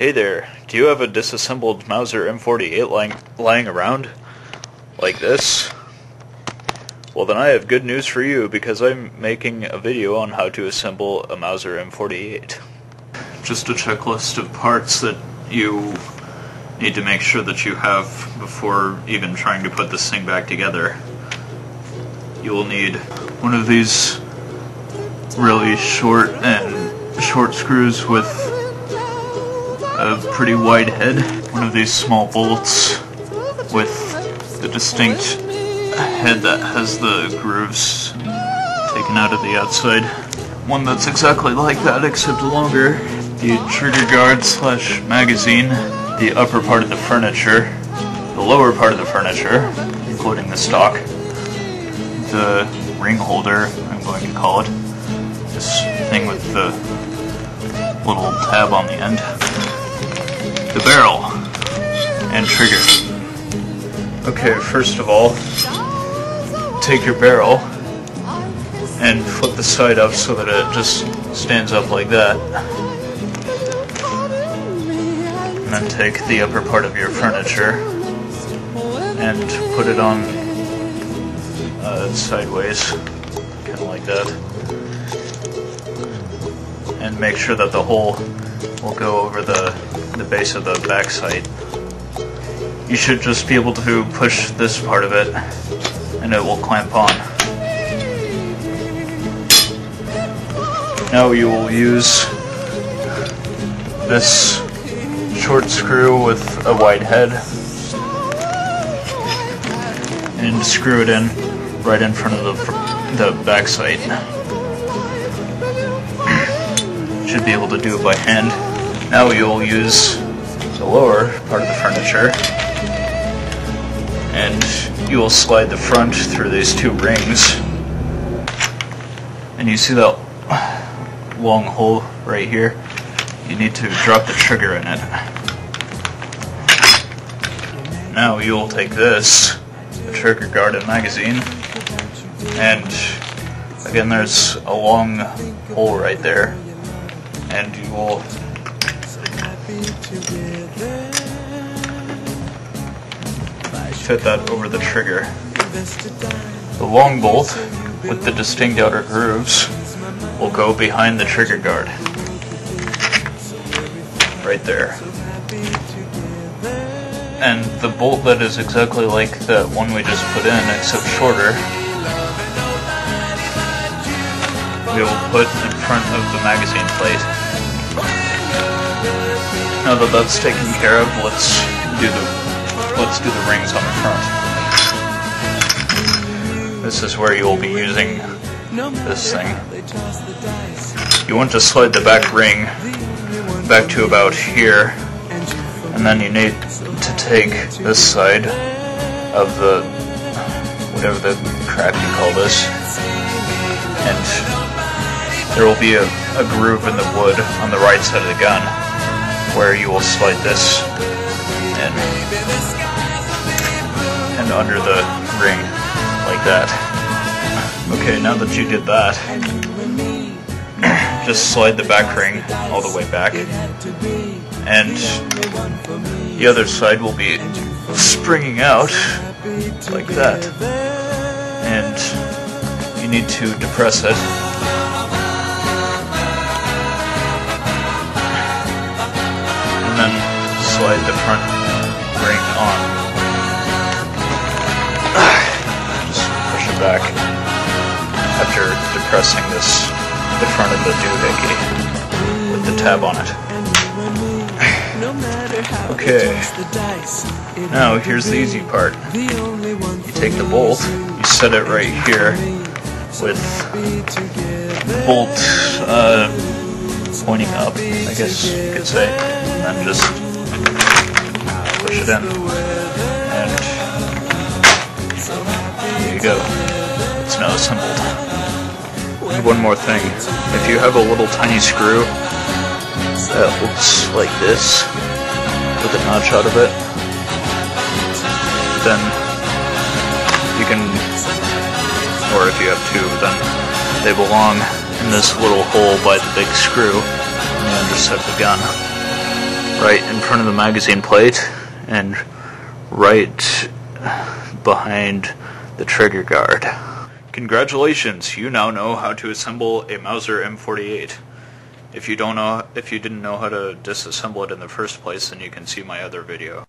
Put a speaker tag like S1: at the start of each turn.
S1: Hey there, do you have a disassembled Mauser M48 lying around? Like this? Well then I have good news for you, because I'm making a video on how to assemble a Mauser M48. Just a checklist of parts that you need to make sure that you have before even trying to put this thing back together. You will need one of these really short screws with a pretty wide head, one of these small bolts with the distinct head that has the grooves taken out of the outside, one that's exactly like that except longer, the trigger guard / magazine, the upper part of the furniture, the lower part of the furniture, including the stock, the ring holder, I'm going to call it, this thing with the little tab on the end, the barrel, and trigger. Okay, first of all, take your barrel and flip the side up so that it just stands up like that. And then take the upper part of your furniture and put it on sideways, kind of like that. And make sure that the hole will go over the base of the back sight. You should just be able to push this part of it and it will clamp on. Now you will use this short screw with a wide head and screw it in right in front of the back sight. Should be able to do it by hand. Now you'll use the lower part of the furniture and you will slide the front through these two rings, and you see that long hole right here? You need to drop the trigger in it. Now you'll take this, the trigger guard and magazine, and again there's a long hole right there, and you will fit that over the trigger. The long bolt with the distinct outer grooves will go behind the trigger guard. Right there. And the bolt that is exactly like the one we just put in, except shorter, we will put in front of the magazine plate. Now that that's taken care of, let's do the rings on the front. This is where you will be using this thing. You want to slide the back ring back to about here, and then you need to take this side of the, whatever the crap you call this, and there will be a groove in the wood on the right side of the gun where you will slide this in and under the ring like that. Okay, now that you did that, just slide the back ring all the way back, and the other side will be springing out like that, and you need to depress it. And then slide the front ring on. Just push it back after depressing the front of the doohickey with the tab on it. Okay, now here's the easy part. You take the bolt, you set it right here with the bolt pointing up, I guess you could say, and then just push it in, and there you go. It's now assembled. And one more thing, if you have a little tiny screw that looks like this, with a notch out of it, then you can, or if you have two, then they belong in this little hole by the big screw on the underside of the gun. right in front of the magazine plate and right behind the trigger guard. Congratulations, you now know how to assemble a Mauser M48. If you didn't know how to disassemble it in the first place, then you can see my other video.